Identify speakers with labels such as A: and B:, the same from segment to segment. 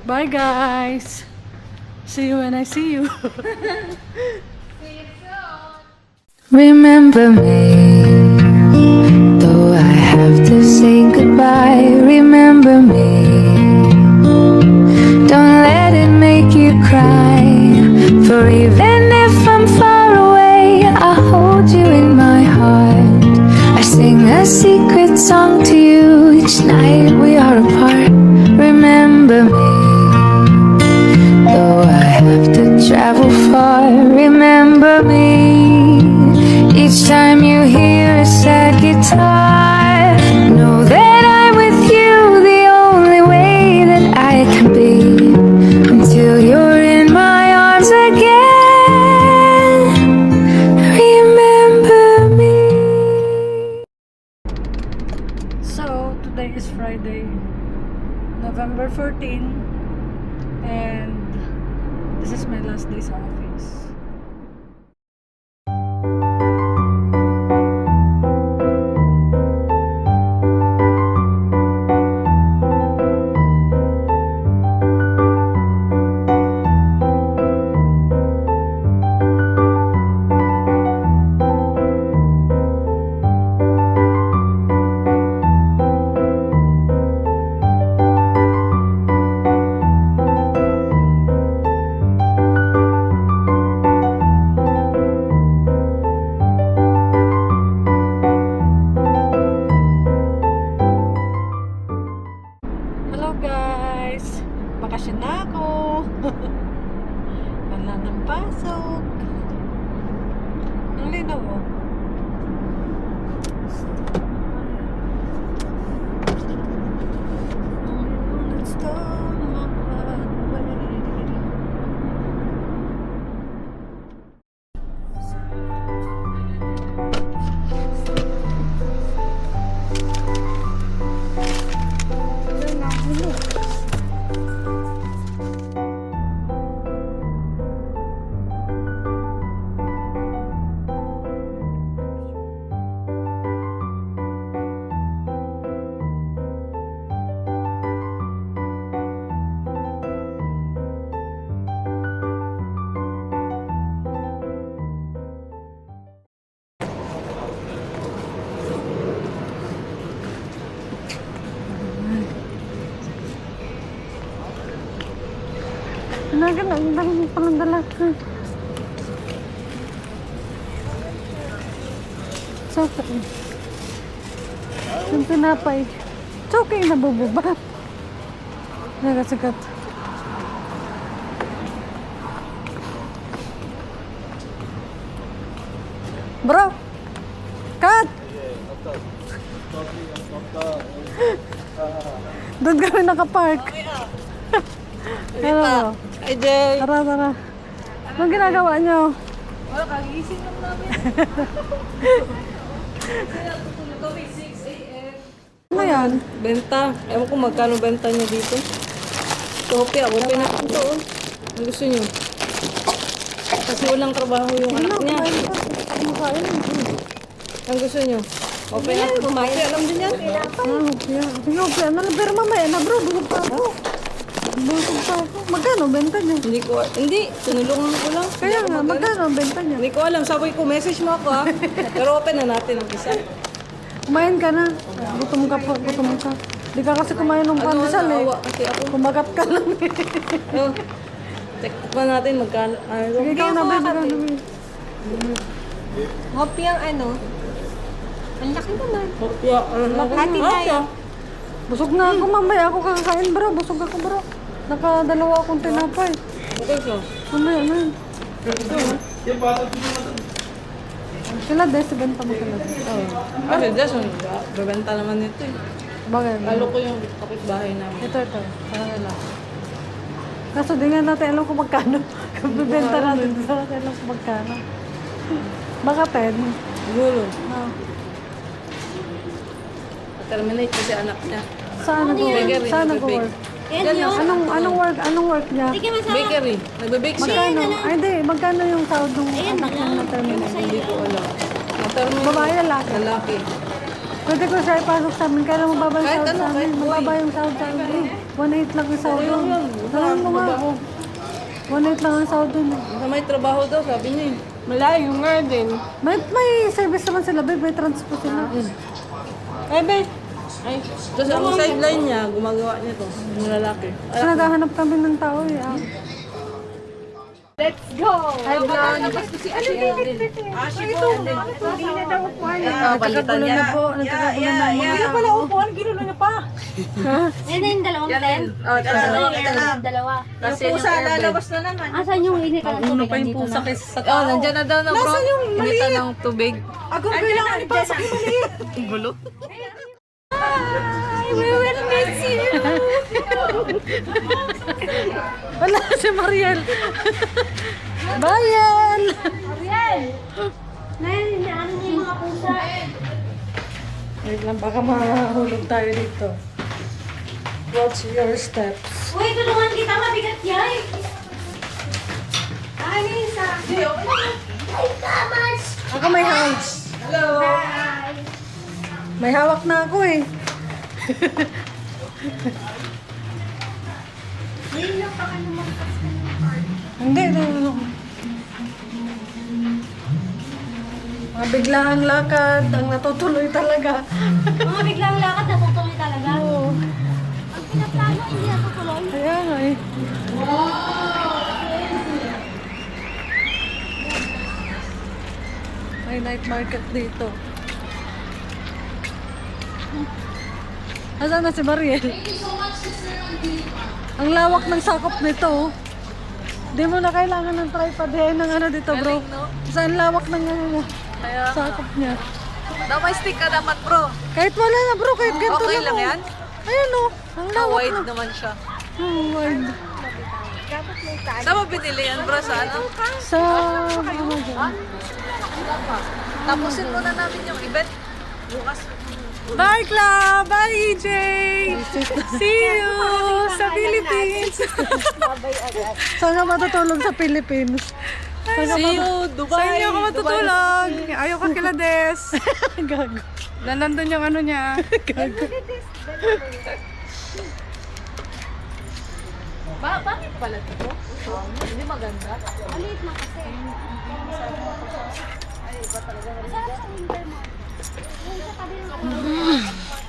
A: Bye guys. See you when I see you.
B: Remember me, though I have to say goodbye. Remember me, don't let it make you cry. For even if I'm far away, I hold you in my heart. I sing a secret song to you each night we are apart. Remember me, though I have to travel far. Remember me, each time you hear a sad guitar, know that I'm with you the only way that I can be, until you're in my arms again. Remember me.
A: So, today is Friday, November 14, and this is my last day sa office. Hello guys! Bakasyon na ako! Wala ng pasok! Ang linaw oh! Let's go my way. Ang dami palang dala ka. So, yung pinapay. It's okay na bubaba. Nagasagat. Bro! Cut! Doon kami nakapark. Hello.
C: Hi, Jay.
A: Tara, tara. Anong ginagawa nyo?
C: Wala, kagising lang namin. Tulog kami, 6 a.m.
A: Ano yan?
C: Benta. Ewan ko magkano benta niyo dito. Kopya, open na ito. Oh. Ang gusto niyo? Kasi walang trabaho yung anak niya. Ang gusto niyo? Open na ito. Kopya, alam din yan.
A: Hopya. Sige, hopya. Pero mamaya na bro, busog pa ako. Busog pa ako. Magkano benta niya?
C: Hindi. Tinulungan ko lang.
A: Kaya nga, magkano benta niya?
C: Hindi ko alam. Sabi ko, message mo ako ha. Pero open na natin ang isa.
A: Kumain ka na. Gutom ka pa, gutom ka. Di ka kasi kumain ng pandesal eh.
C: Naawa kasi ako.
A: Kumagat ka lang eh.
C: Oh, check pa natin magkano.
A: Sige, ikaw na ba?
D: Hopi ang ano? Ang laki naman.
C: Kopya.
D: Hati tayo.
A: Busog na ako mamaya. Ako kakain bro. Busog ako bro. Nakadalawa akong tinapay.
C: Okay, so.
A: Mamaya na yun. Sila des, benta mo sila des.
C: Kasi Jason, bebenta naman nito eh.
A: Bagay.
C: Lalo ko yung kapitbahay namin.
A: Ito. Para nila. Kaso di nga natin alam kung magkano. Kung bibenta natin, di natin alam kung magkano. Baka 10.
C: Siguro.
A: Ah.
C: Terminate kasi anak niya.
A: Saan nag-work?
C: Bakery,
A: Saan
C: nagbe-bake.
A: nag-work?
D: Yan yun.
A: Anong work niya?
D: Sige, masama.
C: Bakery. Nagbe-bake siya.
A: Magkano? Ay, hindi. Magkano yung sahod ng anak niya na terminate?
C: Hindi ko alam. Na-terminate.
A: Babae, lalaki?
C: Lalaki.
A: Pwede ko siya ipasok sa amin. Kaya mababa yung
C: Kahit
A: sahod
C: ano,
A: sa amin.
C: kahit buhay.
A: Mababa yung sahod sa amin. 1.8 lang yung sahod doon.
C: Ayun,
A: Alam mo nga.
C: mabaho.
A: 1.8 lang ang sahod doon.
C: Sa may trabaho daw, sabi niya eh.
D: Malayo nga din.
A: May service naman sila, babe. May transport sila.
D: Ay, be.
C: Ay, tapos ang sideline niya, gumagawa niya to. Yung lalaki.
A: Kasi naghahanap kami ng tao eh. Ah.
D: Let's go!
A: Ay, vlog.
D: Hindi na daw upuan.
A: Nagkakagulo na po. Nagkakagulo na ang mga tao.
D: Upuan, ginulo niya pa.
E: Yan na yung dalawang tent. Dalawa.
C: Kasi yung lalabas na naman.
E: Asan yung ini ka ng tubig?
C: pa yung pusa kaysa sa tao. Oh, nandiyan na daw na bro. Inita ng tubig.
D: Ako kailangan ipasok yung maliit.
C: Gulo.
E: We will miss you.
A: Wala si Mariel. Bayan!
E: Ariel! Nayan, ano niya yung mga pusa?
A: Wait lang, baka mahulog tayo dito. Watch your steps.
E: Uy, tulungan kita, mabigat yan. Ano yung isa? Ay, kamas!
A: Ako may hawak. May hawak na ako eh. Hindi, mga biglaang lakad, ang natutuloy talaga.
E: Mga biglang lakad, natutuloy talaga.
A: Oo.
E: Ang pinaplano, hindi natutuloy.
A: Kaya nga eh. May night market dito. Asan na si Mariel? Ang lawak ng sakop nito. Oh. Di mo na kailangan ng tripod ng ano dito, bro. Saan lawak ng ano,
C: Kaya,
A: sakop niya.
C: dapat stick ka dapat bro.
A: Kahit wala na, bro. Kahit ganito
C: Okay
A: lang.
C: lang
A: oh.
C: yan?
A: Ayan oh. Ang lawak
C: Wide
A: na.
C: naman siya.
A: Oh, wide.
C: Saan mo binili yan bro? Sa ano?
A: Sa Amazon.
C: Tapusin muna namin yung event. Bukas.
A: Bye, Club! Bye, EJ! See you sa Philippines! Saan ka matutulog sa Philippines?
C: See you, Dubai.
D: Saan niyo ako matutulog? Ayaw ka kila Des.
A: Gago.
D: Nandun yung ano niya.
A: Gago.
C: Bakit pala ito? Hindi maganda.
E: Maliit na kasi. Masarap sa winter mo. Yung sa tabi ng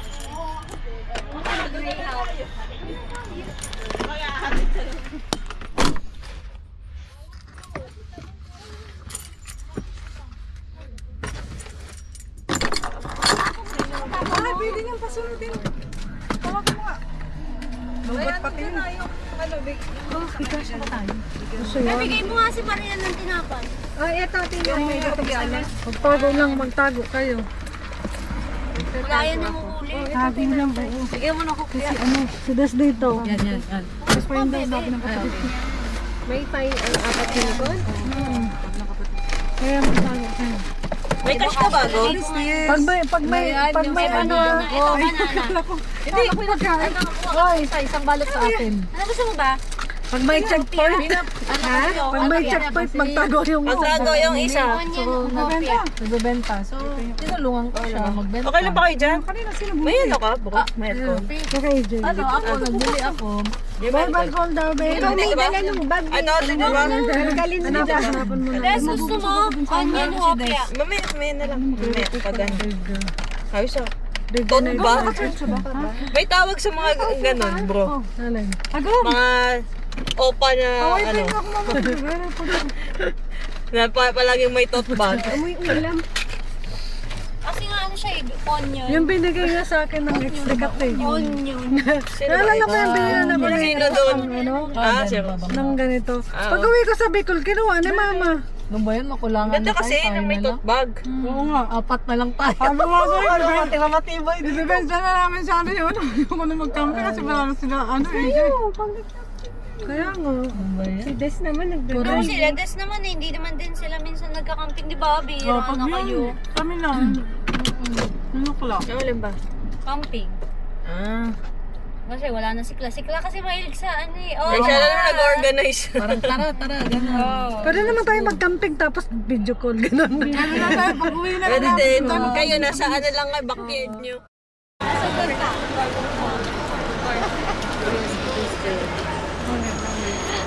D: Ay, pwede niyang pasunodin. Tawagan mo nga. Lubat pati yun.
E: Nabigay mo nga si Marian ng tinapay.
D: Ay, eto, tingnan mo.
A: Magtago lang, magtago kayo.
E: Kaya na mo uli.
A: Tago lang buo.
C: Sige mo na ko.
A: Kasi ano, si Des dito.
C: Yan.
A: Tapos pa yung daw sabi ng kapatid.
D: May fine ang apat yung likod?
A: Kaya magtago kayo.
C: May cash ka ba, Go?
A: Pag may ano,
E: Ito, banana.
A: hindi, pagkain. Hoy, isang balot sa atin.
E: Ano gusto mo ba?
A: Pag may checkpoint, pag may checkpoint, magtago yung
C: Magtago yung isa.
E: Onion, hopia.
A: nagbebenta. So, tinulungan ko siya magbenta.
C: Okay lang ba kayo dyan? May ano ka, bro? May aircon.
A: Okay, Jay.
C: Ano, ako, nagbili ako.
A: Verbal call daw, babe.
C: Hindi ba? Ano, di ba?
A: Hanapan mo na.
E: Des, gusto mo? Onion, hopia.
C: Mamaya na lang. Mamaya, pag ano. Sabi siya,
A: Big
C: ton
A: na
C: ba? May tawag sa mga ganun, bro.
A: Alin?
C: Mga opa na, ano, na palaging may tote bag.
E: Kasi nga ano siya eh, onion.
A: Yung binigay niya sa akin ng extra cut eh.
E: Onion.
A: Naalala ko yung binigay na
C: Sino doon?
A: ano,
C: Ah, siya.
A: ng ganito. Pag uwi ko sa Bicol, kinuha ni Mama.
F: Nung ba yun, makulangan
C: Ganda kasi na may tote bag.
F: Oo nga, apat na lang tayo.
D: Sabi mo ako yun.
C: Tira matibay.
D: Ibibenta na namin sa ano yun. Yung ano mag-camping kasi marami sila ano eh.
A: Kaya nga.
D: Si Des naman nagdala.
E: Ano sila, Des naman eh, hindi naman din sila minsan nagkakamping, di ba? Bira na kayo.
D: Kami lang. Ano ko lang.
C: Alin ba?
E: Camping.
C: Ah.
E: Kasi wala na si Kla. Si Kla kasi mahilig sa ano eh. Oh,
C: Eh, siya lang nag-organize.
F: Parang tara, gano'n.
A: Pwede naman tayo mag-camping tapos video call, gano'n.
F: Ano na tayo, pag-uwi na
C: Pwede din. Kayo nasa ano lang nga, backyard nyo.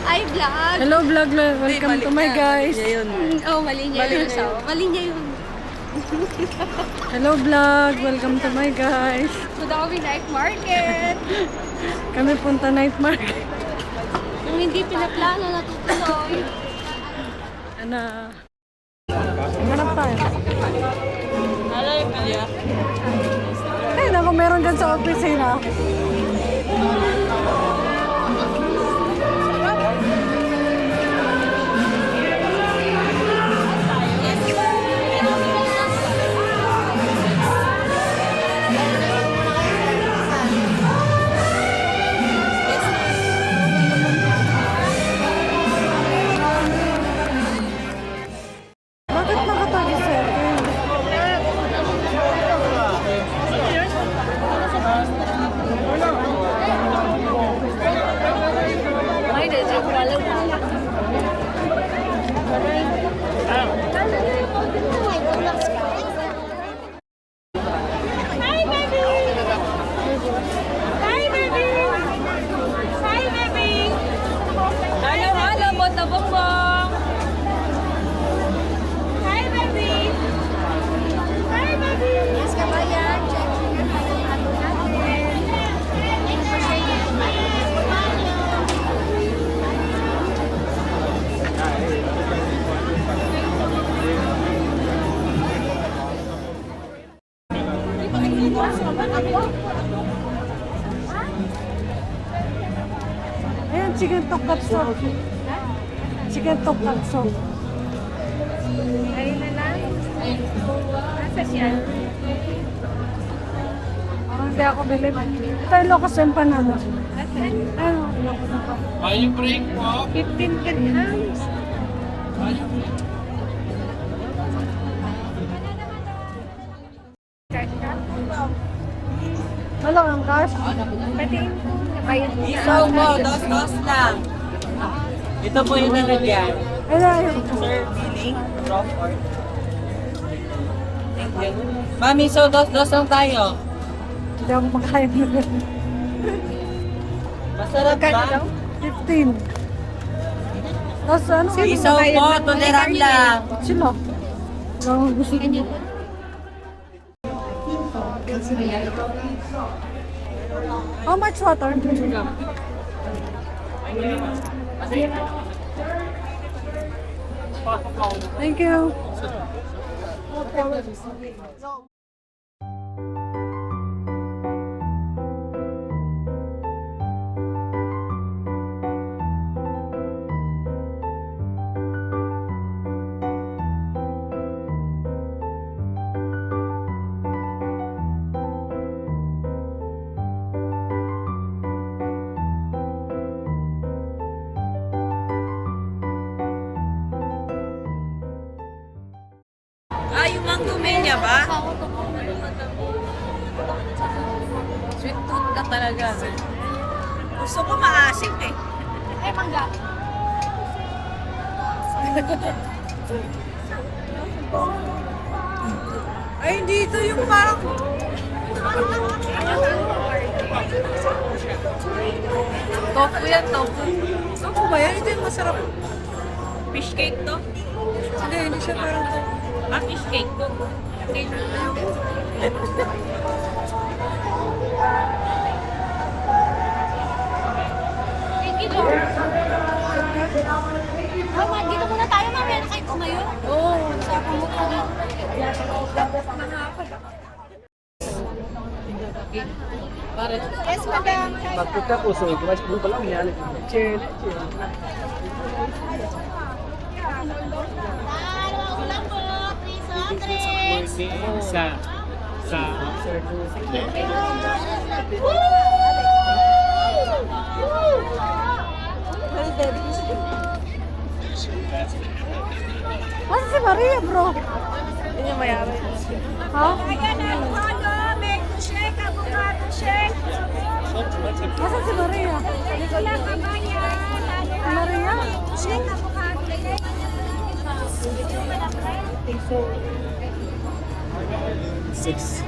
E: Ay, vlog!
A: Hello vlog, welcome to my guys.
E: Oh, mali niya yun. Mali niya yun.
A: Hello vlog, welcome to my guys.
E: So, kami night market.
A: Kami punta night market.
E: Kung hindi pinaplano, natutuloy.
A: Ano? Hanap tayo.
C: Alay, Pilya.
A: Ay, naku, meron dyan sa opisina. Bakit nakatagi-circle?
E: Ay, medyo walang Halo, bota bongbong. Hi, baby. Hi, baby. Yes, kabayan. Check yung ano natin.
A: Ayan, chicken tonkatsu. Chicken tonkatsu.
E: Ayun na lang. Nasa siya?
A: Parang hindi ako bilib. Ito yung locos empanada. Ayun, locos empanada.
E: 15 dirhams.
A: Wala kang cash.
E: Patiin ko. Nabayad ko na.
C: Isaw mo, dos lang. Ito po yung nalagyan.
A: Ayun, ayun.
C: Sir, billing, Crawford. Thank you. Mami, so dos lang tayo.
A: Hindi ako makain na.
C: Masarap ba?
A: 15. Tapos ano?
C: Isaw po, tuliram lang.
A: Sino? Wala akong gusto. How much water? Thank you.
C: Ah, yung mango mania ba? Sweet tooth ka talaga. Gusto ko maasim eh.
E: Ay, mangga.
C: Ay, dito yung parang... Tofu yan, tofu. Tofu ba yan? Ito yung masarap. Fish cake to? Hindi siya parang tofu. Ah, fish cake to.
E: Thank you, Lord. Mama, dito muna tayo. Mamaya na kayo tumayo. Oo. Usapan mo ka dito. Yes, madam.
G: Pagkatapos, mas po pala yan. Cheers.
E: Ulam po. 300.
A: Masa si Maria, bro?
C: Yun yung mayari.
A: Ha?
E: Ayan, avocado, mango shake, avocado shake.
A: Nasaan si Maria? Maria? Six.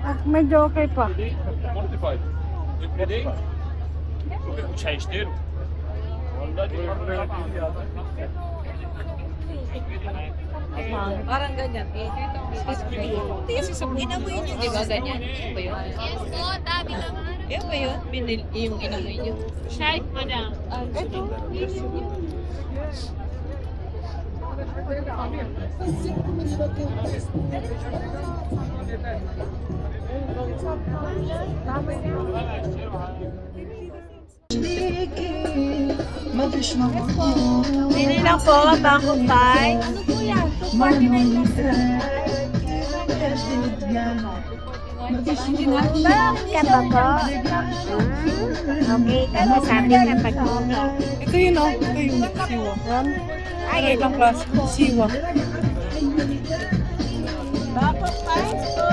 A: Ah, medyo okay pa.
G: Çay isterim.
C: Parang ganyan. Inamoy niyo, di ba? Ganyan. Yan ba yun?
E: Yes po, tabi naman.
C: Yan ba yun? Yung inamoy niyo.
E: Shite, madam.
C: Ito. Hindi lang po, Bangkok Pie.
E: Ano po yan? 249
H: Ka ba po? Okay, kamo sabi na pag-uwi.
A: Ito yun oh. Ito yung siwa. Yan.
H: Ay,
A: Ibang klase. Siwa.
C: Bangkok Pie po.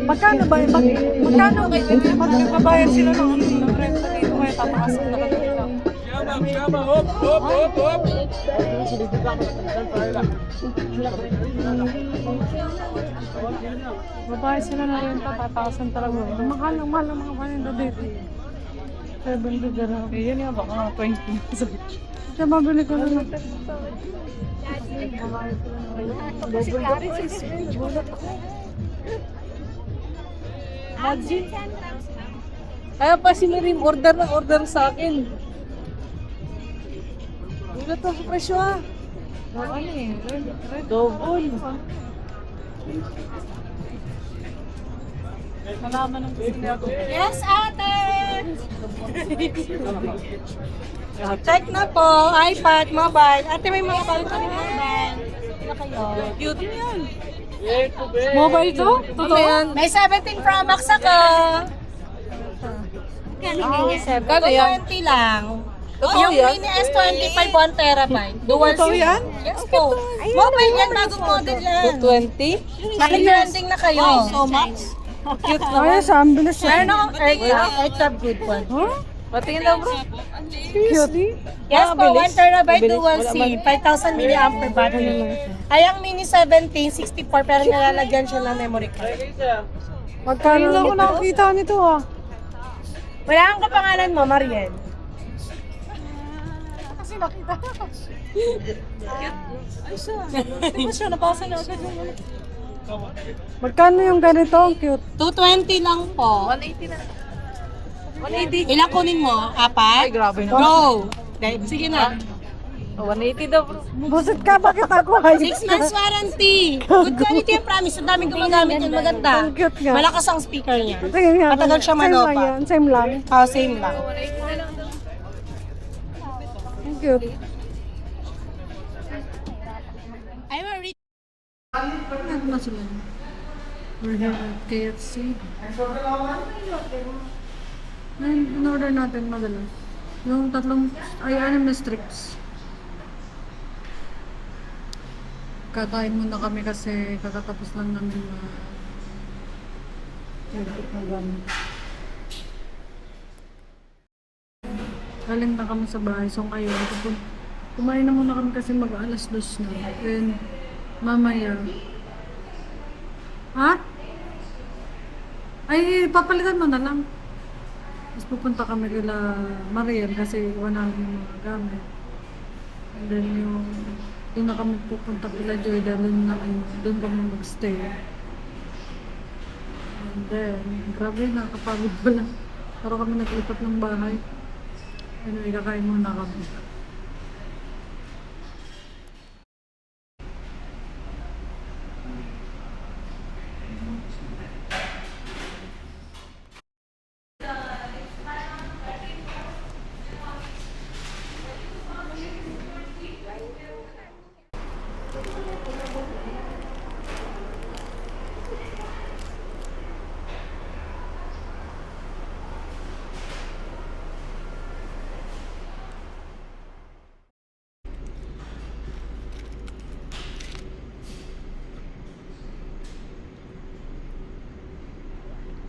A: Magkano ba? Magkano? Magbabayad sila ng renta dito kaya tataasan na lang nila.
G: Şama hop hop hop hop.
A: Babayad sila ng renta, tataasan talaga. Mahal ng mga paninda dito. 7 na. Eh, yun nga baka 20. Kaya mabili ko na lang.
C: Imagine. Kaya pa si Marim order sa akin. Gulat ako sa presyo ah.
A: Ano eh?
C: Double.
A: Malaman ng gusto niya ako.
C: Yes, ate! Check na po. iPad, mobile. Ate, may mga balut na mobile. Ano kayo? Cute yan.
A: Mobile to? Totoo yan?
C: May 17 Pro Max ako.
A: Kano yan?
C: 20 lang. Yung mini S25 1 terabyte. Dual
A: Totoo
C: SIM.
A: yan?
C: Yes po. Mobile yan, bagong model yan.
A: 220?
C: Naki-trending na kayo. So much. Cute
A: Ay, sa ambulance
C: Meron
A: siya.
C: akong AirTab good one.
A: Huh?
C: Patingin daw bro.
A: Cute.
C: Yes po, 1 terabyte dual SIM, 5,000 mAh battery. Ay, ang mini 17, 64, pero nilalagyan siya ng memory card.
A: Magkano lang ako nakakita nito ah.
C: Wala kang kapangalan mo, Mariel.
A: Kasi nakita.
C: Ay siya. Di ba siya, nabasa na agad yung ano.
A: Magkano yung ganito? Ang cute.
C: 220 lang po.
F: 180 na. 180.
C: Ilang kunin mo? Apat?
F: Ay, grabe na.
C: Go! Sige na.
F: 180 daw bro.
A: Busit ka, bakit ako?
C: 6 months warranty. Good quality and promise. Ang daming gumagamit yan. Maganda.
A: Ang cute nga.
C: Malakas ang speaker niya.
A: Sige nga.
C: Matagal siya
A: Same lang
C: manopa.
A: yan. Same lang.
C: Same lang.
A: Ang cute.
C: I will read.
A: Ano na sila? We're here at KFC. In-order natin madalas. Yung tatlong, ay 6 na strips. Kakain muna kami kasi kakatapos lang namin galing na kami sa bahay. So ngayon, kumain na muna kami kasi mag-alas 2 na. And mamaya. Ha? Ay, papalitan mo na lang. Tapos pupunta kami kila Mariel kasi iwan namin yung mga gamit. And then doon na kami pupunta kila Joy dahil doon kami mag-stay. And then, grabe, nakakapagod pala. Pero kami naglipat ng bahay. Anyway, kakain muna kami.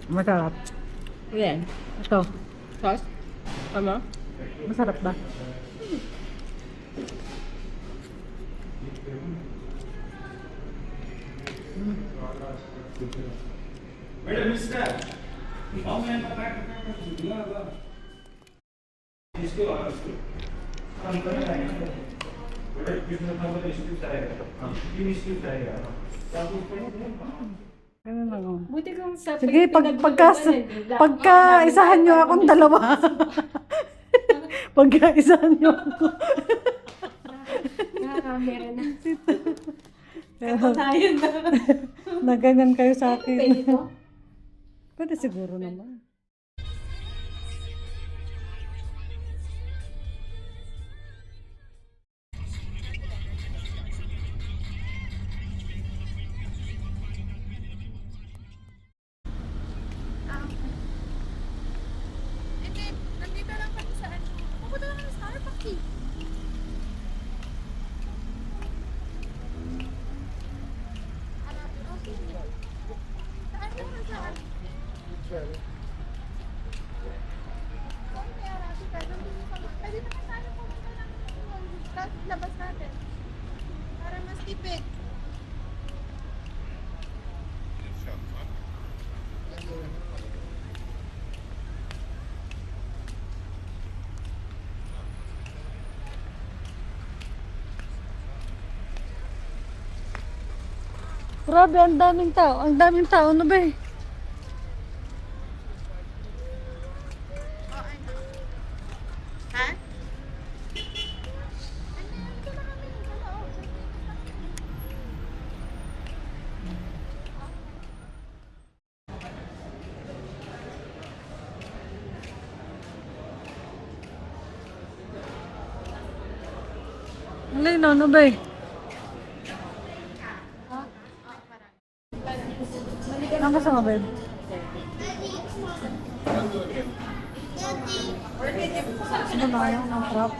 A: Masarap.
C: Yan.
A: Ito.
C: Sauce? Tama?
A: Masarap ba? Ano na lang.
C: Buti kung sa
A: Sige, pagka isahan nyo akong dalawa. Pagka isahan nyo ako.
H: Nakakamera na.
C: Katayin na.
A: Na ganyan kayo sa akin.
C: Pwede to?
A: Pwede siguro naman.
E: Hindi, nandito lang kami sa ano. Pupunta lang kami sa Starbucks eh. Saan mo na saan? Kaya Rafi, kahit nandito ka ba? Pwede naman tayo pumunta ng labas natin. Para mas tipid.
A: Grabe, ang daming tao. Ang daming tao na ba eh.
E: Ha? Nandito na kami sa loob.
A: Ang lino, ano ba eh. Ang kasama ba yun? Ano ba kayo? Ang trap?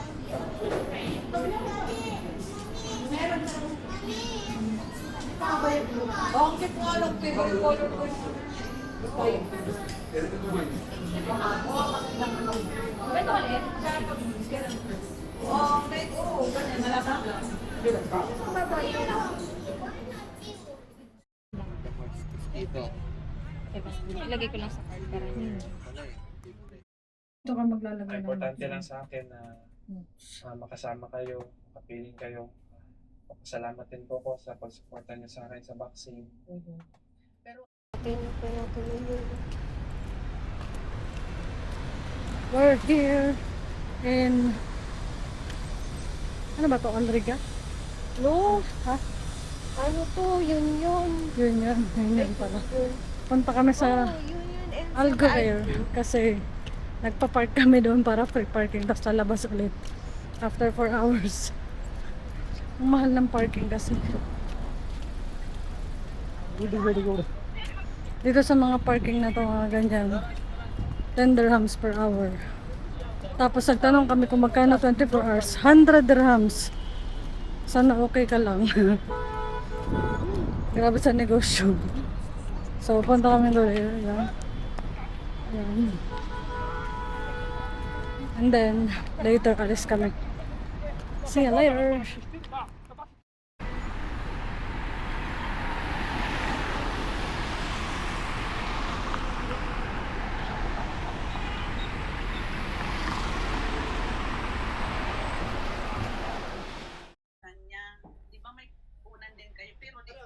D: Bakit nga lang favorite color ko?
C: Ilagay ko lang sa card para
A: Ito ka maglalagay
G: Ang
A: ng...
G: importante lang sa akin na makasama kayo, kapiling kayo. Salamat din po ko sa pagsuporta niyo sa akin sa vaccine.
A: We're here in... Ano ba to? Alriga?
H: No,
A: Ha?
H: ano to? Yun.
A: Yun pala. Punta kami sa Algoair kasi nagpa-park kami doon para free parking tapos lalabas ulit after 4 hours. Ang mahal ng parking kasi. Dito sa mga parking na to, mga ganyan, 10 dirhams per hour. Tapos nagtanong kami kung magkano 24 hours, 100 dirhams. Sana okay ka lang. Grabe sa negosyo. So, punta kami doon. Yan. And then, later, alis kami. See you later.
D: Kanya, di ba may unan din kayo? Pero di ba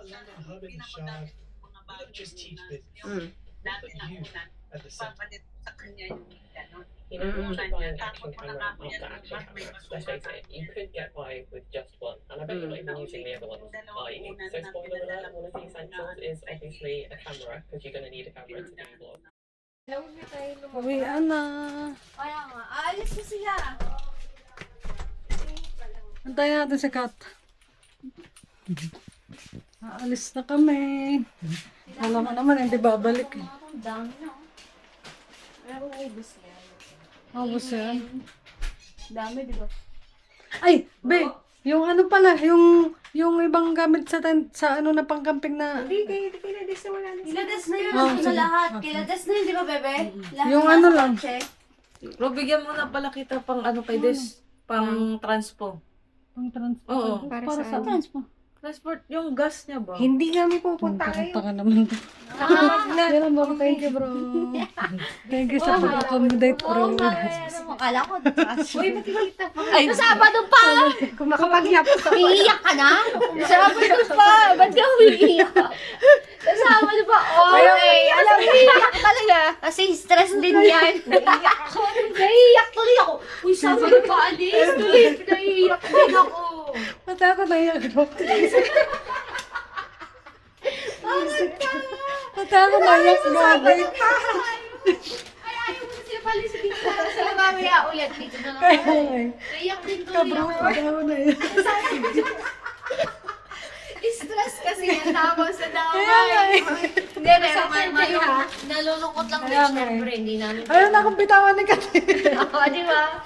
D: pinamagamit mga bago yung dati na unan, papalit sa kanya yung gano'n. Inuunan niya, tapos makakakuha niya ng mas may masukan pa.
I: You could get by with just one, and I bet you're not even using the other ones. So spoiler alert, one of the essentials is obviously a camera, because you're going to need a camera to do vlog.
A: Uwian na.
E: Kaya nga, aalis ko siya.
A: Antayin natin si Kat. Aalis na kami. Alam mo naman, hindi babalik eh.
E: Ang dami na. Pero ubus yan.
A: Ubus yan.
E: Dami, di ba?
A: Ay, be! Yung ano pala, yung ibang gamit sa sa ano na pangcamping na
E: Kilades na yun.
A: Oh,
E: Ano
A: sige.
E: na lahat.
A: Okay.
E: Kilades na yun, di ba, bebe? Lahat
A: Yung
E: na
A: ano
E: nasa
A: lang.
E: kotse.
C: Bro, bigyan mo na pala kita pang ano kay Des. Pang transpo.
A: pang transport.
C: Oo.
A: Para sa
E: Transpo.
C: Transport, yung gas niya ba?
H: Hindi kami pupunta
A: Punta ka naman. Meron ba? Thank you, bro. Thank you sa pag-accommodate, bro.
E: Akala ko. Uy, ba't kita pa?
C: Ay,
E: Sabado pa!
H: Kung makapaghapos ako.
E: Iiyak ka na? Sabado pa! Ba't ka umiiyak? Sabado pa? Okay, alam mo, iiyak talaga. Kasi stress din yan. Naiiyak ako. Naiiyak tuloy ako. Uy, Sabado pa, alis. Tuloy, naiiyak din ako.
A: Pati ako naiyak, bro. Pati ako naiyak, grabe.
E: Ay, ayaw mo na sila palisigin ko. Sila mamaya ulit. Dito na lang. Naiiyak din tuloy ako.
A: Pati ako naiyak.
E: Stress kasi yan, tapos sa damay. Hindi, pero may nalulungkot lang din
A: Kaya nga
E: syempre, hindi namin.
A: Ayun na akong bitawan ni Kati.
E: Oo, di ba?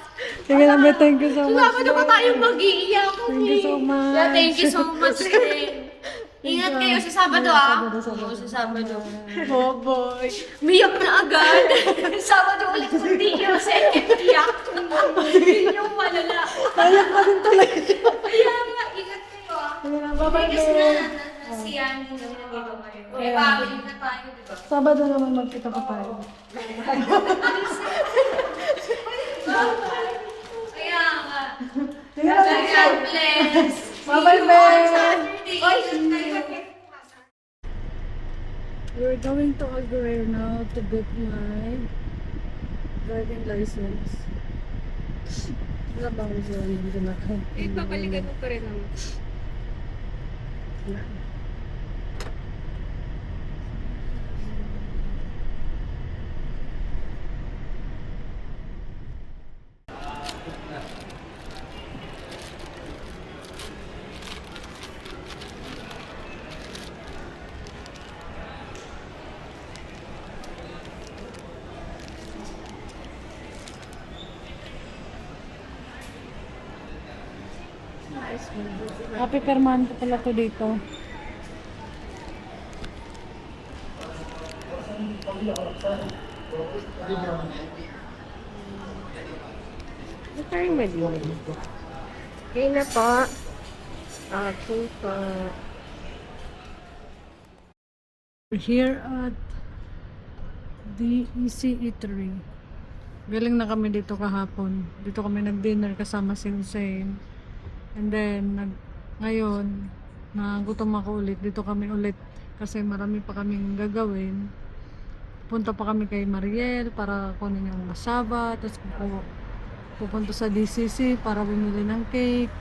A: Sige na, be, thank you so much.
E: Sabado pa tayong mag-iiyak.
A: Thank you so much.
E: Yeah, thank you so much rin. Ingat kayo sa Sabado, ah.
A: Sabado.
E: Oo, sa Sabado. Oh, boy. Miyak na agad. Sabado ulit sa tiyo. Second iyak. Yun yung malala.
A: Naiyak pa din tuloy.
E: Kaya nga, ingat kayo, ah.
A: Sige na, bye-bye,
E: Kasi
A: be.
E: nasiyanin kami na dito ngayon. Eh, babalik na tayo, di ba?
A: Sabado naman magkita pa tayo.
E: Kaya nga.
A: Sige na,
E: God bless.
A: Bye-bye,
E: See you
A: be.
E: on Saturday. Ingat kayo.
A: We're going to Aguirre now to get my driving license. Wala ba ako siya yung ginagawa?
H: Babalikan mo pa rin naman.
A: Happy permanente pala to dito.
H: Tayong medyo. Okay na po. Okay po.
A: We're here at DEC Eatery. Galing na kami dito kahapon. Dito kami nag-dinner kasama si Hussein. And then, ngayon, nagutom ako ulit. Dito kami ulit kasi marami pa kaming gagawin. Punta pa kami kay Mariel para kunin yung masaba. Tapos pupunta sa DCC para bumili ng cake.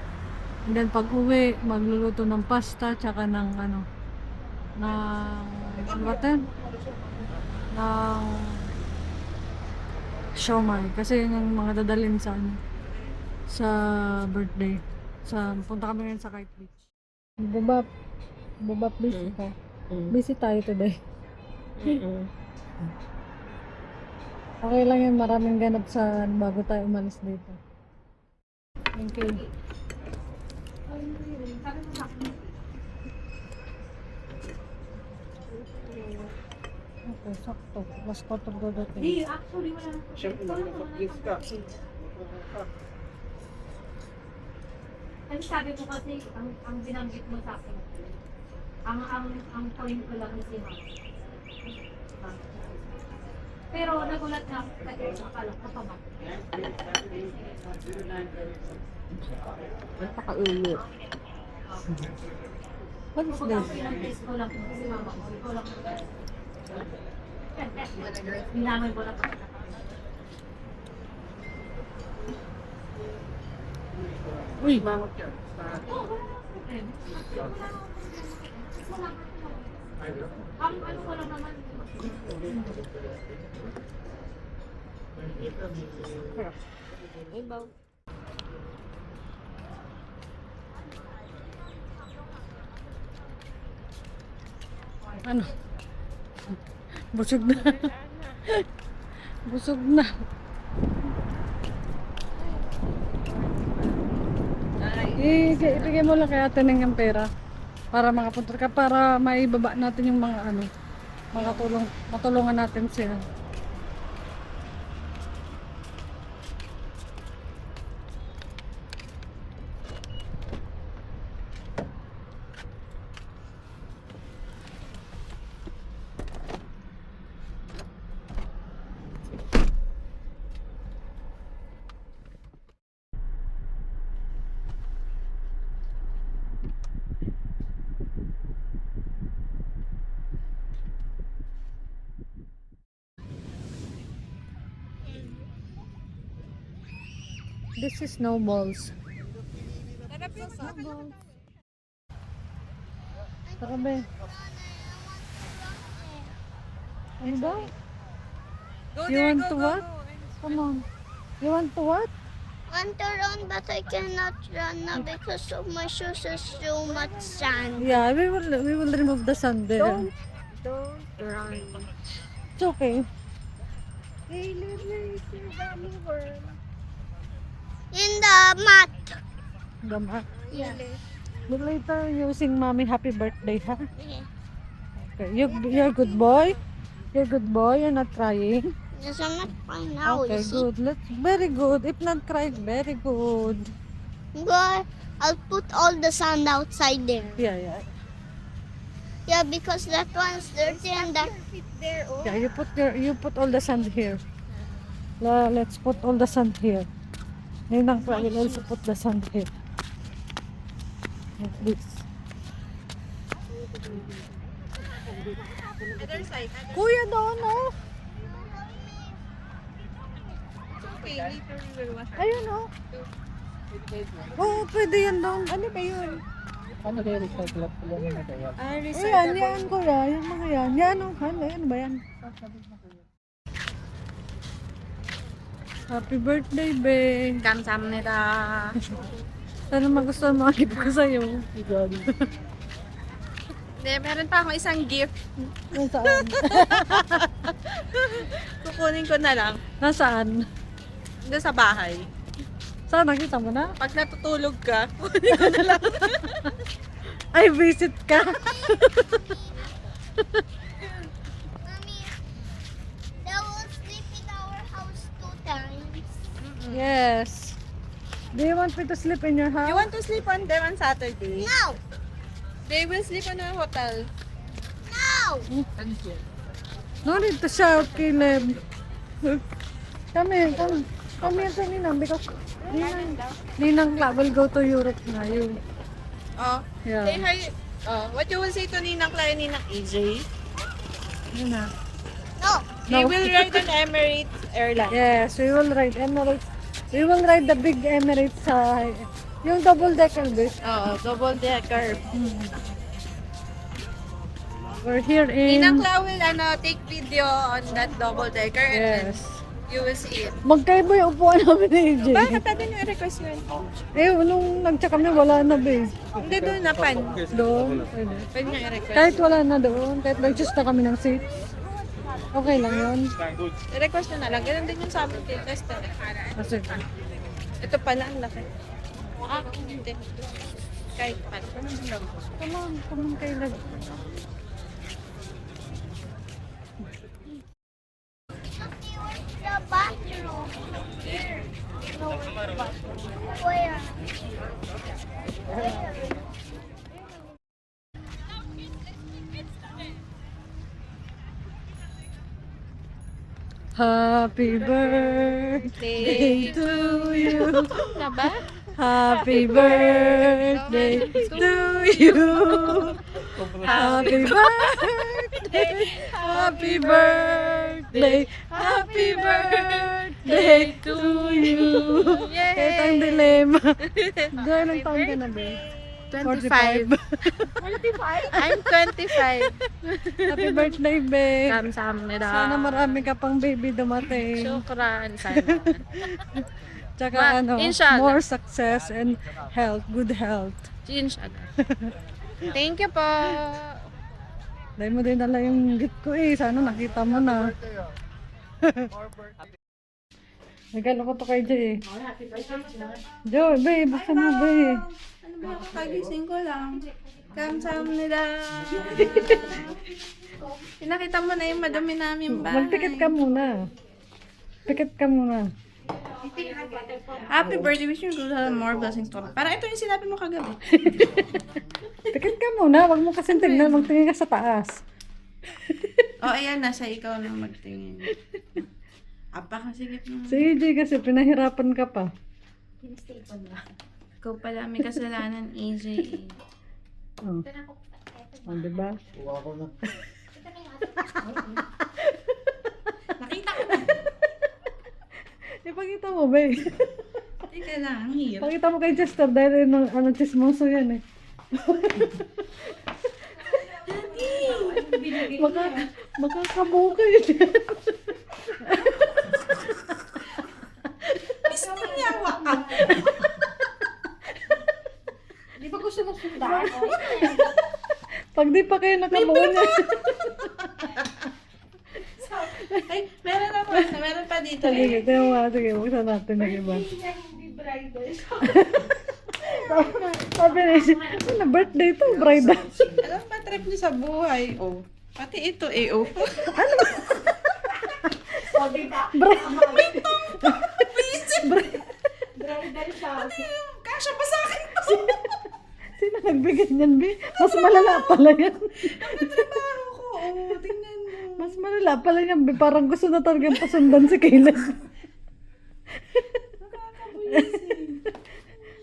A: And then pag uwi, magluluto ng pasta tsaka ng ano ba ito? Ng siomai. Kasi yun yung mga dadalhin sa ano, sa birthday. Punta kami ngayon sa Kite Beach. Bubap busy ka. Busy tayo today. Okay lang yun, maraming ganap sa bago tayo umalis dito. Thank you. Okay, sakto. Mas 4 dadating.
G: Siyempre, nakapag-please ka.
E: Ang sabi ko kasi, ang binanggit mo sa akin, ang point ko lang si Mama. Pero nagulat na ako kasi akala ko pa ba?
H: Napaka-ulo.
A: What is this?
E: Pinag-test ko lang si Mama ko. Ikaw lang. Nilaman ko lang.
A: Uy!
E: Ang ano ko lang naman.
A: Ano? Busog na. Busog na.
C: Ay,
A: Ibigay mo lang kay Ate Neng yung pera para makapunta ka, para maibaba natin yung mga ano, matulungan natin siya. This is snowballs. Tara be. Ano ba? You want to what? Come on. You want to what?
E: Want to run, but I cannot run now because of my shoes is so much sand.
A: Yeah, we will remove the sand there.
H: Don't run.
A: It's okay.
H: Hey, Lily, see the worm.
E: In the mat.
A: Gama.
E: Yeah.
A: But later using mommy happy birthday, ha?
E: Yeah.
A: Okay. You're a good boy. You're a good boy. You're not crying.
E: Yes, I'm not fine now.
A: Okay,
E: you see?
A: good. Very good. If not crying, very good.
E: But I'll put all the sand outside there.
A: Yeah.
E: Yeah, because that one's dirty and that.
A: Yeah, you put all the sand here. Let's put all the sand here. Ninang will also put the sand here. Like this. Kuya doon, oh.
H: Okay, later we will wash.
A: Ayun, oh. Oo, pwede yan doon.
H: Ano ba yun?
G: Ano kayo recycle lang na kaya?
A: Yan, kuya. Yung mga yan. Yan, oh. Ano ba yan? Happy birthday, babe.
H: 감사합니다.
A: Sana magustuhan mo ang gift ko sa'yo.
H: Hindi, meron pa akong isang gift.
A: Nasaan?
H: Kukunin ko na lang.
A: Nasaan?
H: Doon sa bahay.
A: Saan? Nakita mo na?
H: Pag natutulog ka,
A: Ay, visit ka.
E: Mommy, they will sleep in our house 2 times.
A: Yes. Do you want me to sleep in your house?
H: you want to sleep on them on Saturday?
E: No!
H: They will sleep on a hotel.
E: No!
A: No need to shout, Caleb. Come here, come. Come here to Ninang because Ninang Cla will go to Europe na yun.
H: Oh,
A: Yeah.
H: say hi. What you will say to Ninang Clara and Ninang AJ?
A: Yun na.
E: No!
H: They
A: No.
H: will ride an Emirates airline.
A: Yes, we will ride Emirates. We will ride the big Emirates yung double decker bus.
H: Double decker.
A: We're here in...
H: Ninang Clara will take video on that double decker and
A: Yes.
H: then you will see it.
A: Magkaiba yung upuan namin ni AJ.
H: Bakit pwede nyo i-request yun?
A: Eh, nung nagtsa kami, wala na babe.
H: Hindi doon na pan.
A: Doon, pwede.
H: Pwede nyo i-request.
A: Kahit wala na doon, kahit nag-choose na kami ng seats. Okay lang yun.
H: I-request nyo na lang. Ganun din yung sa amin. Test na.
A: Kasi,
H: Ito pala ang laki. Hindi. Kahit pan.
A: come on, Caleb.
E: The bathroom. Here. No, where?
A: Happy birthday to you.
H: Na ba?
A: Happy birthday to you. Happy birthday. Happy birthday. Happy birthday to you. Kahit ang dilim. Gano'n ng taon ka na, babe?
H: 25.
E: 25?
H: I'm 25.
A: Happy birthday, babe.
H: Kamsahamnida.
A: Sana marami ka pang baby dumating.
H: Shukran. Sana.
A: Tsaka
H: inshallah.
A: more success and health, good health.
H: Inshallah. Thank you po.
A: Dahil mo din nala yung gift ko eh. Sana nakita mo na. Regalo ko to kay Joy eh. Joy, be, buksan mo, be.
C: Ano ba, kakagising ko lang. Kamsahamnida. Pinakita mo na yung madami namin bahay.
A: Magpikit ka muna. Pikit ka muna.
C: Happy birthday, wish you more blessings to. Parang ito yung sinabi mo kagabi.
A: Pikit ka muna. Huwag mo kasing tignan. Magtingin ka sa taas.
C: Ayan, nasa ikaw na magtingin. Apakasigip mo.
A: Si AJ kasi pinahirapan ka pa.
C: Ikaw pala may kasalanan, AJ.
A: Oh. Oh, diba?
C: Nakita ko na.
A: Ipakita mo, be.
C: Teka lang, ang hirap.
A: Pakita mo kay Chester dahil chismoso yan eh. Makakabuka yun.
C: Miss Ninyawa ka.
E: Di ba gusto mong sundan?
A: Pag di pa kayo nakabuka niya.
C: Ay, meron pa dito.
A: Sige, tayo mga. Sige, buksan natin ng iba. Sabi na siya, ano birthday to, bride?
C: Alam pa trip niyo sa buhay. Oh. Pati ito eh, oh. Kasya pa sa akin to.
A: Sino nagbigay niyan, Bi? Mas malala pala yan.
C: Trabaho ko, oh. Tingnan mo.
A: Mas malala pala yan, Bi. Parang gusto na talagang pasundan si Caleb.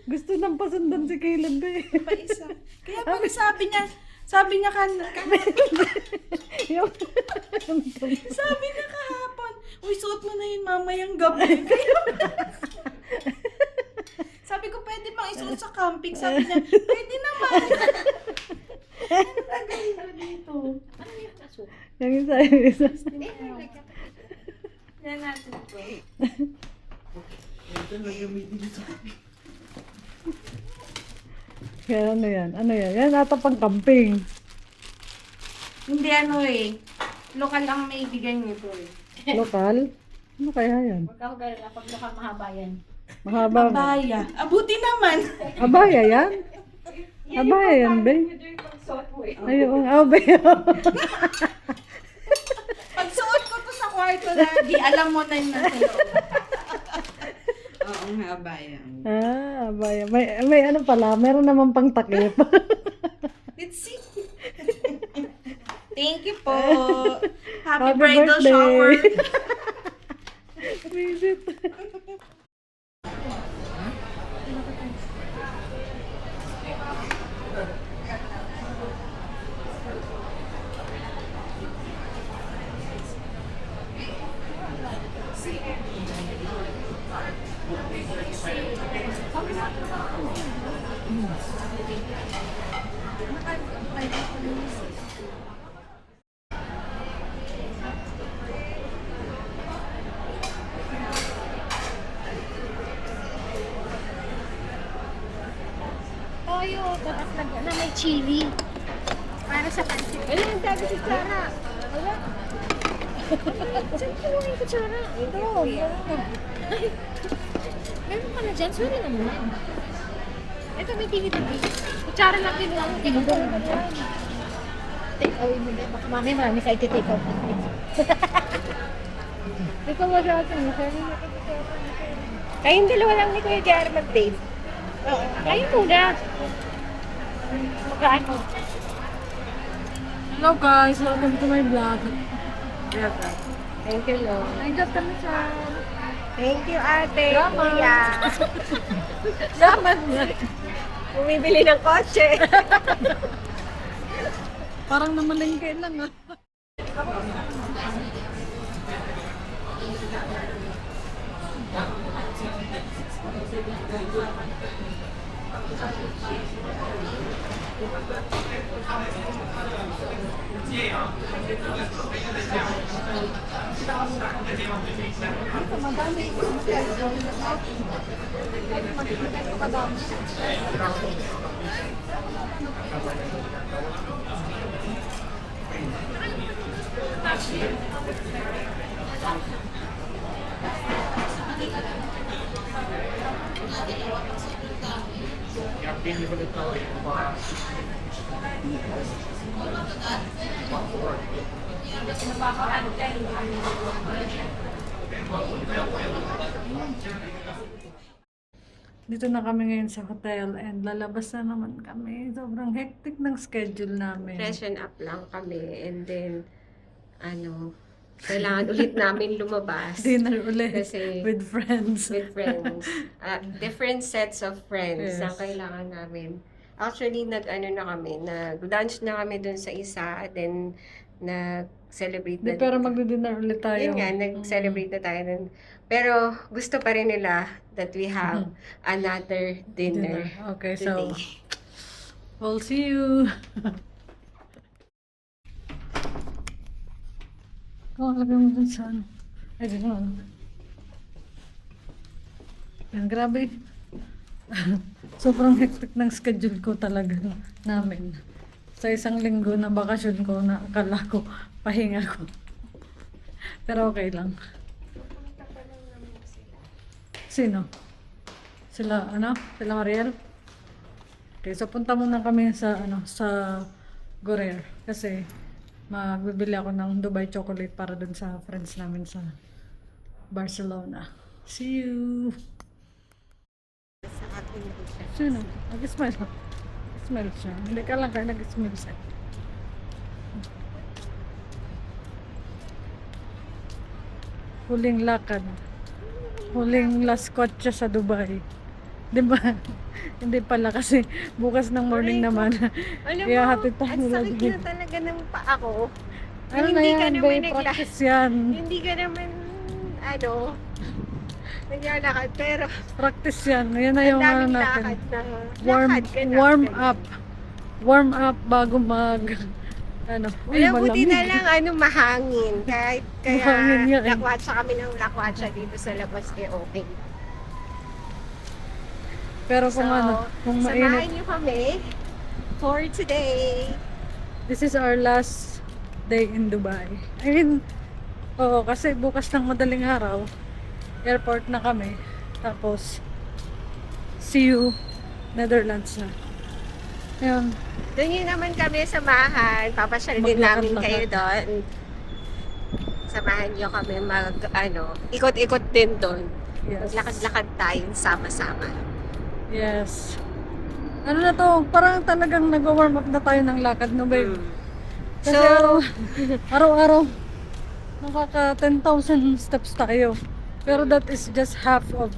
A: Gusto nang pasundan si Caleb, Bi.
C: Pa isa. Kaya pag sabi niya
A: Yung-
C: sabi niya kahapon, uy, suot mo na yun mamayang gabi. Sabi ko, pwede bang isuot sa camping? Sabi niya, pwede naman. Ano gagawin ko dito?
A: Yung isa, yung isa.
C: Yan natin to.
A: Kaya ano yan? Ano yan? Yan ata pang camping.
C: Hindi ano eh. Lokal ang may bigay nito eh.
A: Lokal? Ano kaya yan?
E: Huwag ako galala pag lokal mahaba yan.
A: Mahaba.
C: Abaya. Abuti naman.
A: Abaya yan? Abaya yan, Be? Ayun, abaya.
C: Pag suot ko to sa kwarto na, di alam mo na yung nasa loob. Oo nga, abaya.
A: Ah, abaya. May ano pala, meron naman pang takip.
C: Let's see. Thank you po. Happy
A: Happy
C: bridal
A: birthday.
C: shower.
A: Visit.
E: Toyo, dapat na may chili. Para sa pansit. Ayun, ang dami si Chara. Wala. Saan ko yung kutsara? Ito. Ay. Meron pala dyan. Sorry naman. Ito may TV-TV. Kutsara lang din lang. Tinudong mo yan. Take away mo na. Baka mami marami ka iti-take out. Ito mo sa atin. Kayong dalawa lang ni Kuya Jar mag-date. Oo. Kayo muna. Magkaan mo.
A: Hello guys, welcome to my vlog.
E: Thank you, Lord.
A: Ay, just kami sa...
E: Thank you, ate.
A: Drama.
E: Kuya.
A: Daman na.
E: Bumibili ng kotse.
A: Parang namalengke lang ah. Dito na kami ngayon sa hotel and lalabas na naman kami. Sobrang hectic ng schedule namin.
J: Freshen up lang kami and then kailangan ulit namin lumabas
A: Dinner ulit
J: kasi
A: with friends.
J: with friends. Different sets of friends
A: Yes.
J: ang kailangan namin. Actually, nag-lunch na kami dun sa isa, then nag-celebrate
A: Di,
J: na.
A: pero magdi-dinner ulit tayo.
J: Yun nga, nag-celebrate na tayo dun. Pero gusto pa rin nila that we have another dinner
A: Okay, so
J: today.
A: we'll see you. Kung lagay mo dun sa ano. Ay, di ko ano. Yan, grabe. Sobrang hectic ng schedule ko talaga namin. Sa isang linggo na bakasyon ko, na akala ko, pahinga ko. Pero okay lang. Sino? Sila, Sila Mariel? Okay, so punta muna kami sa, sa Gorer. Kasi, magbibili ako ng Dubai chocolate para dun sa friends namin sa Barcelona. See you! Sino? Nag-smile. Nag-smile siya. Hindi ka lang kayo nag-smile siya. Huling lakad. Huling last kotse sa Dubai. Di ba? Hindi pala kasi bukas ng morning naman.
J: Alam
A: Kaya
J: mo,
A: hatid tayo
J: ang
A: nila
J: sakit
A: dito.
J: na talaga ng paa ko.
A: Ano na
J: Hindi ka
A: yan,
J: naman
A: babe? Practice yan.
J: Hindi ka naman, naglalakad. Pero,
A: Practice yan. Yan na
J: ang
A: yung ano
J: daming
A: natin.
J: lakad na.
A: Warm,
J: lakad ka na.
A: warm up. Warm up bago Uy,
J: Alam, buti na
A: malamig.
J: lang, mahangin. Kaya
A: Mahangin nga eh.
J: lakwatsa kami ng lakwatsa dito sa labas, okay.
A: Pero kung kung
J: samahan
A: mainit.
J: niyo kami for today.
A: This is our last day in Dubai. I mean, oo, kasi bukas ng madaling araw, airport na kami. Tapos, see you, Netherlands na. Ayun.
J: Doon yun naman kami samahan. Papasyal din namin kayo doon. Samahan niyo kami ikot-ikot din doon.
A: Yes.
J: Maglakad-lakad tayo sama-sama.
A: Yes. Ano na to, parang talagang nag-warm up na tayo ng lakad, no babe? Kasi araw-araw, nakaka 10,000 steps tayo. Pero that is just half of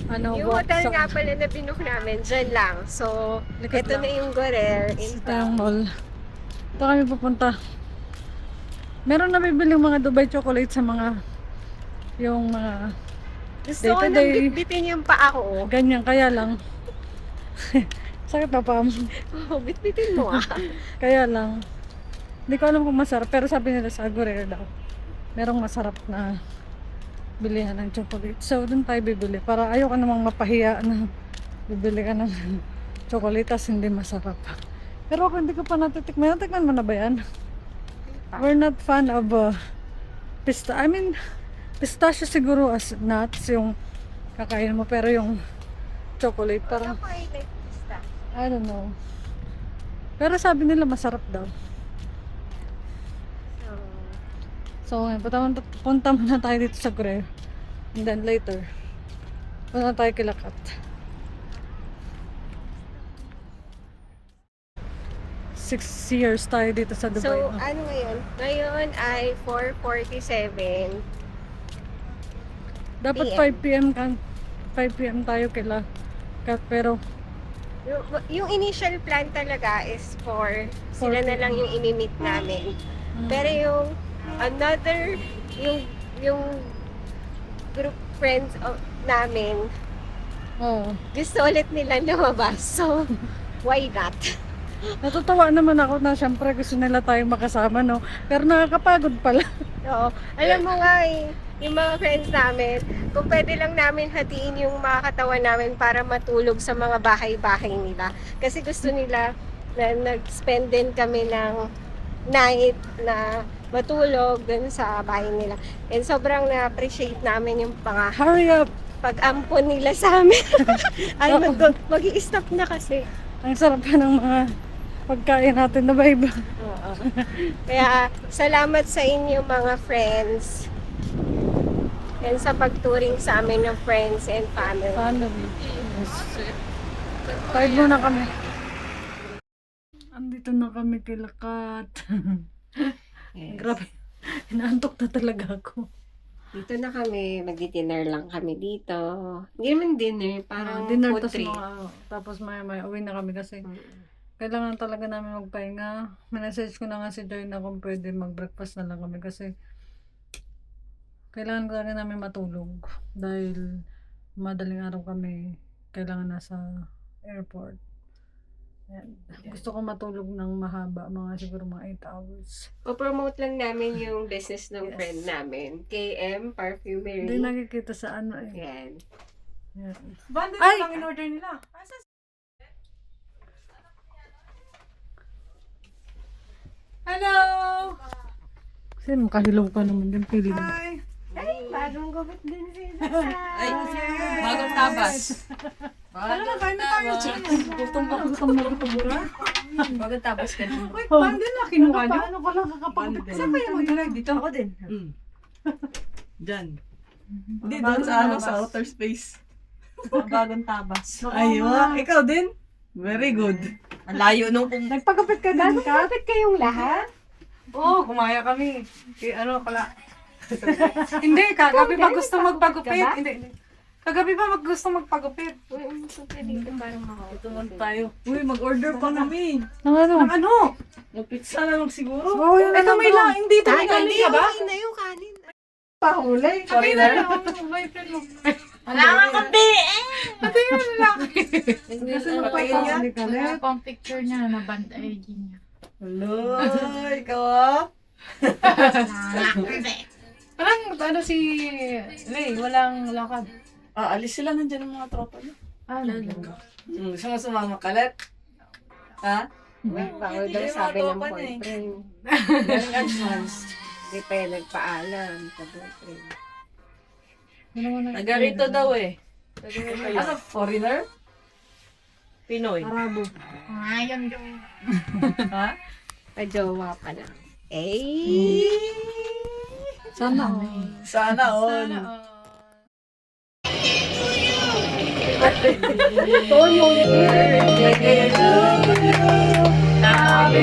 J: Yung
A: walk.
J: hotel
A: So,
J: nga pala na binook namin, dyan lang. So,
A: Likod
J: ito
A: lang.
J: na yung Gorer.
A: ito yung mall. Ito kami pupunta. Meron na bibiling mga Dubai chocolate sa mga yung mga
J: Gusto ko nang
A: day-to-day.
J: bitbitin yung paa ko.
A: Ganyan, kaya lang. Sakit pa Pam.
J: Oh, bitbitin mo ah.
A: Kaya lang. Hindi ko alam kung masarap. Pero sabi nila sa Gorer daw, merong masarap na bilihan ng chocolate. So, dun tayo bibili. Para ayoko namang mapahiya na bibili ka ng chocolate tas hindi masarap. Pero ako hindi ko pa natitikman. Natikman mo na ba yan? We're not fan of pistachio siguro as nuts yung kakain mo. Pero yung chocolate parang,
J: Ako ay like pista.
A: I don't know. Pero sabi nila masarap daw. So, punta muna tayo dito sa Gorer. And then later, punta tayo kay Lakat. 6 years tayo dito sa Dubai.
J: So,
A: no?
J: ano ngayon? Ngayon ay 4:47.
A: Dapat 5 p.m. 5 p.m. tayo kay Lakat. Pero,
J: Yung initial plan talaga is sila na lang yung inimit namin. Pero yung yung group friends namin, gusto ulit nila lumabas. So, why not?
A: natutuwa naman ako na syempre gusto nila tayong makasama, no? Pero nakakapagod pala.
J: Oo. Alam mo nga yung mga friends namin, kung pwede lang namin hatiin yung mga katawan namin para matulog sa mga bahay-bahay nila. Kasi gusto nila na nag-spend din kami ng night na matulog dun sa bahay nila. And sobrang na-appreciate namin yung mga
A: Hurry up!
J: pag-ampon nila sa amin. Ay, mag-i-stop na kasi.
A: Ang sarap pa ng mga pagkain natin na iba.
J: Oo. Kaya, salamat sa inyo mga friends. And sa pagturing sa amin ng friends and family.
A: Family. Kahit muna kami. Andito na kami kay Lakat. Grabe. Inaantok na talaga ako.
J: Dito na kami, magdi-dinner lang kami dito. Hindi naman dinner, parang
A: Dinner
J: food
A: tapos
J: trip.
A: tapos maya uwi na kami kasi kailangan talaga namin magpahinga. Minessage ko na nga si Joy na kung pwede mag-breakfast na lang kami kasi kailangan talaga namin matulog dahil madaling araw kami kailangan nasa airport. Yan. Gusto ko matulog ng mahaba, mga siguro mga 8 hours.
J: O-promote lang namin yung business ng friend namin. KM Perfumery.
A: Hindi nakikita sa ano eh.
J: Yan.
A: Yan.
F: Bundle
A: Ay!
F: lang in order nila. Hello!
A: Kasi makahilaw ka naman din, pili naman.
F: Hi!
J: Ay, bagong gupit din sila.
F: Ay, bagong tabas.
A: Ano na, kain na tayo. Gutom na gutom.
F: Bagong tabas ka din.
A: Uy, bundle na kinuha niyo. Paano ko lang kakapagupit?
F: Saan kayo mag-drive dito? Ako din.
C: Diyan. Hindi, doon sa ano, sa outer space.
F: Bagong tabas.
C: Ayun, ikaw din? Very good. Ang layo nung
A: Nagpagupit ka din ka?
J: Bakit kayong lahat?
A: Oo, kumaya kami. Ano, kala. Hindi, kagabi pa gusto magpagupit. Hindi. Kagabi pa gusto magpagupit.
J: Uy, umusunod dito parang makaupo.
C: Ito man tayo. Uy, mag-order pa kami.
A: Ano?
C: Ano? Yung pizza na lang siguro.
A: Oo, yun na
C: Ito may laing dito. May kanin ka ba?
J: Okay na yung kanin.
A: Pahuli.
C: Sorry na.
F: Wala kang kambi!
A: Wala
F: Pang picture niya na band ID niya.
C: Hello, ikaw ah.
F: Parang ano si Lay, walang lakad.
C: Alis sila nandiyan ng mga tropa niya. Gusto mo sumama kalat? Ha?
J: Bawal daw sabi ng boyfriend.
C: Galing advance.
J: Hindi pa yung nagpaalam sa boyfriend.
C: Taga rito daw eh. Ano, foreigner? Pinoy.
A: Arabo.
F: Ayun yung...
C: Ha?
J: Pajowa pa lang. Eh!
A: Sana.
C: Sana all.
J: Happy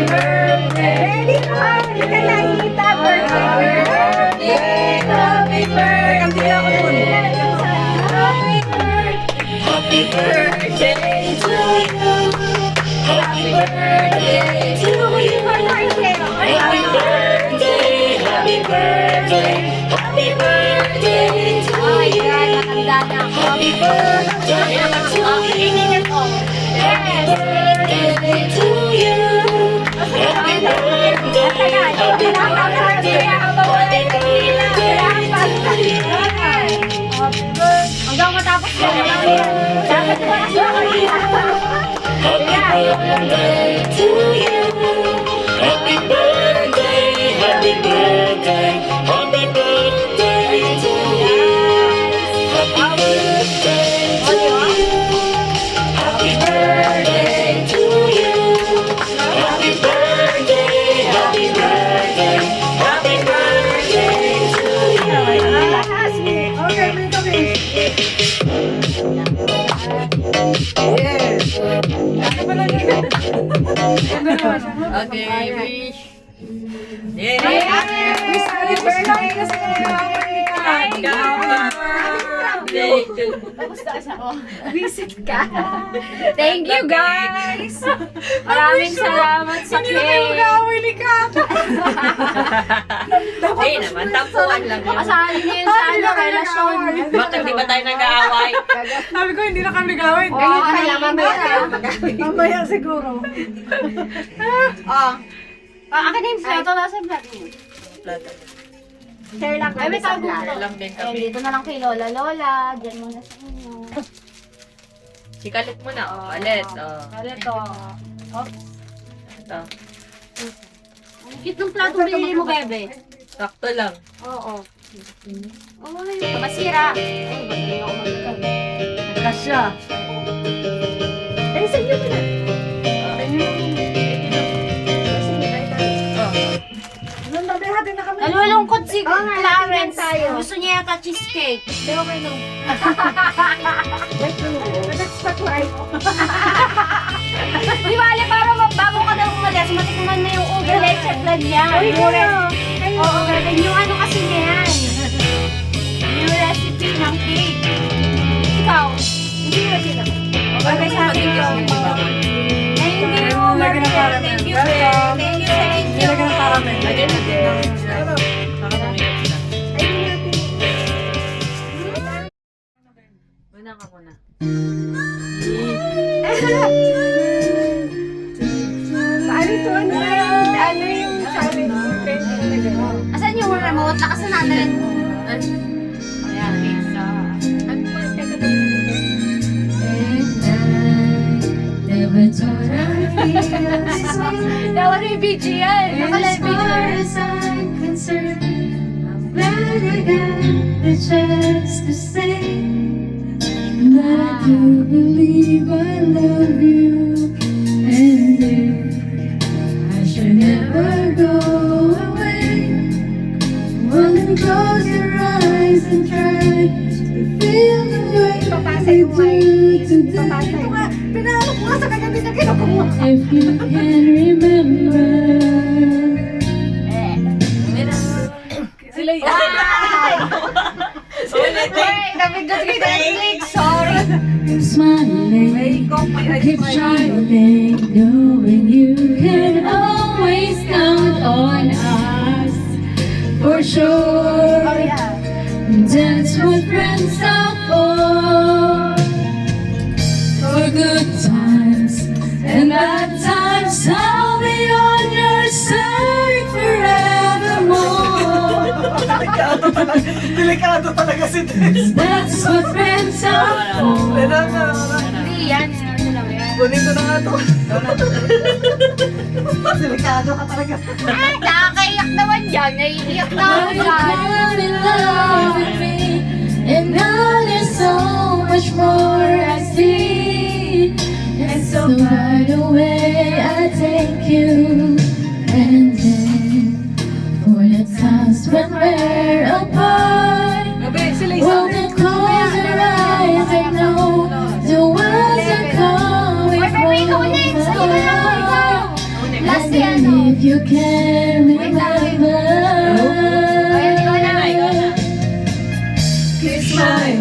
J: birthday! Kalahita birthday! Happy birthday! Happy birthday to you! Happy birthday to you! Happy birthday! Happy birthday! Happy birthday to you! Happy birthday to you! Happy birthday to you! Happy birthday! Happy birthday! Happy birthday! Hanggang matapos ko. Dapat mo kasi ako. Happy birthday to you. Happy birthday. Happy birthday. Happy birthday to you. Happy birthday to you. Happy birthday to you. Happy birthday. Happy birthday. Happy birthday to you.
A: Okay, may kami.
C: Okay, wish. Yay!
A: Happy birthday kasi
E: Visit ka. Thank you, guys. Maraming salamat sa cake.
C: Hey naman, tampuan lang yun.
E: Kasali niyo yun sa ano, relasyon.
C: Bakit di ba tayo nag-aaway?
A: Sabi ko, hindi na kami gawin.
E: Oo, kaya mamaya.
A: Mamaya siguro.
E: Akin na yung plato. Nasa yung plato mo?
C: Plato.
E: Share lang kami sa plato.
C: Share lang din kami.
E: Dito na lang kay Lola. Lola, dyan muna sa inyo.
C: Sikalit mo na. Palit.
E: Ito.
C: Ito.
E: Ang cute ng plato binili mo, bebe.
C: Sakto lang.
E: Oo. Oo, yun. Masira. Ay, ba't hindi ako magagawa?
A: Kasya.
J: Eh, sa inyo mo na.
A: Nandabihati na kami.
E: Nalulungkot si
J: Clarence.
E: Clarence.
J: Tayo.
E: Gusto niya yata cheesecake.
J: Hindi, okay lang. Nag-expect right.
E: Di ba, Ale, para bago ka daw umalis, matikman mo yung ube leche flan niya. Oo, gagawin yung ano kasi niyan. Yung recipe ng cake. Ikaw,
J: Hindi na sila.
E: bagay sa akin yung thank you,
A: Lagyan ng caramel.
E: Thank you,
A: Welcome.
E: Thank you sa inyo.
A: Nilagyan ng caramel.
C: Lagyan natin ng Una ka muna.
J: Paano ito? Ano yung challenge?
E: Asan yung remote? Lakas na natin. Ayan, isa.
J: Ano pa? Teka,
B: Never thought I'd feel this way.
E: Dawan yung BG yan.
B: As
E: Nakalive
B: far as I'm concerned, I'm glad I got the chance to say that I do believe I love you, and if I should never go away, well then close your eyes and try to feel the way
J: Ipapasa
B: we
J: yung mic.
B: do
J: Ipapasa
B: today.
J: yung
A: Pinalo ko nga sa kanya, hindi na kinukuha.
B: If you can remember.
C: Sila yun. Ulit.
E: Wait, nabigod kay Netflix. Sorry.
B: Keep smiling, keep shining, knowing you can always count on us for sure.
E: Oh, yeah.
B: That's what friends are for. For good times and bad times, I'll be on your side forevermore.
A: Delikado talaga si Tess.
B: That's what friends are for.
E: Hindi yan. Ano lang yan.
A: Kunin ko na nga to. Delikado ka talaga.
E: Ay, nakakaiyak naman dyan. Naiiyak na ako
B: Now you
E: dyan.
B: come in love with me, and now there's so much more I see. And so by the way I take you, and then for the times when we're apart, well then close your eyes and know the words are coming
E: Wait, ikaw
B: from
E: ulit. Sige
B: the
E: na, ikaw.
B: heart.
E: Last
B: And
E: yan,
B: then
E: no?
B: if you can remember,
E: Ayan, ikaw na.
B: keep smiling,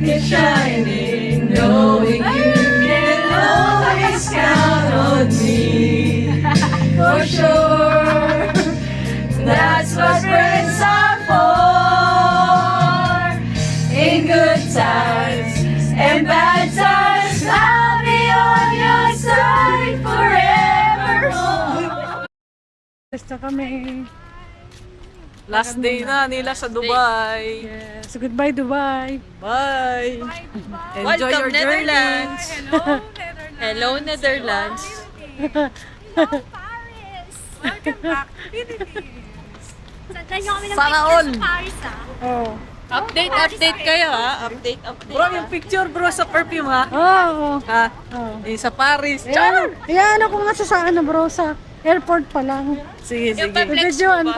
B: keep shining, knowing you can always count on me. For sure, that's what friends are for. In good times and bad times, I'll be on your side forever.
A: Basta kami.
C: Last day na nila sa Dubai.
A: Yes. Goodbye, Dubai.
C: Bye. Enjoy
H: Welcome,
C: your journey.
H: Netherlands. Hello, Netherlands.
C: Sana all.
A: Oh.
H: Update kayo ha. Update.
C: Bro, yung picture bro sa perfume ha.
A: Oo.
C: Ha?
A: Oh.
C: Yung sa Paris.
A: Yan. Yan ako nga sa ano bro, sa airport pa lang.
C: Sige, sige.
A: Bibidyoan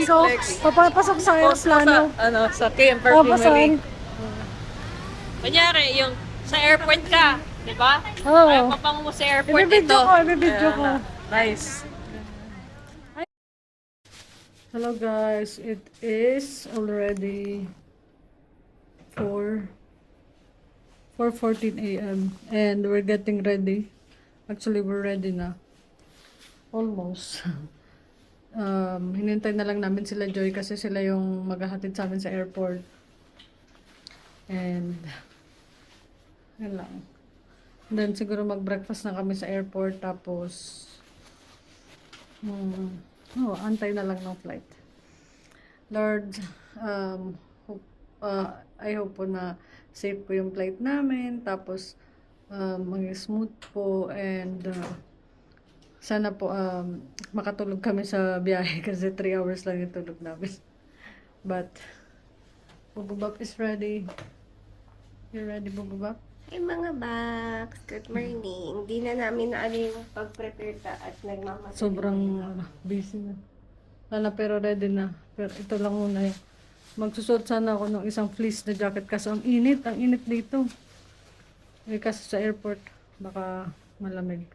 A: ko. Papapasok sa
C: Post mo
A: aeroplano.
C: sa, ano, sa KM Perfumery.
H: Kunyari, yung sa airport ka, di ba?
A: Oo.
H: Ayaw pa pang mo sa airport
A: Ibibidyo
H: ito.
A: ko, ibibidyo ko.
C: Nice.
A: Hello guys, it is already 4:14 a.m. and we're getting ready. Actually, we're ready na. Almost. Hinintay na lang namin sila Joy kasi sila yung maghahatid sa amin sa airport. And yun lang. Then siguro mag-breakfast na kami sa airport tapos antay na lang ng flight. Lord, I hope po na safe po yung flight namin. Tapos, maging smooth po and Sana po makatulog kami sa biyahe kasi 3 hours lang yung tulog namin. But, Bububap is ready. You ready, Bububap?
J: Ay mga Bax, good morning. Hindi na namin na ano yung pag-prepare ta at nagmamadali.
A: Sobrang busy na. Sana pero ready na. Pero ito lang muna yung magsusuot sana ako ng isang fleece na jacket kasi ang init dito. Eh, kasi sa airport baka malamig.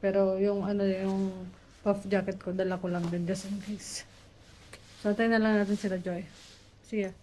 A: Pero yung yung puff jacket ko dala ko lang din just in case. So tayo na lang natin sila Joy. See ya.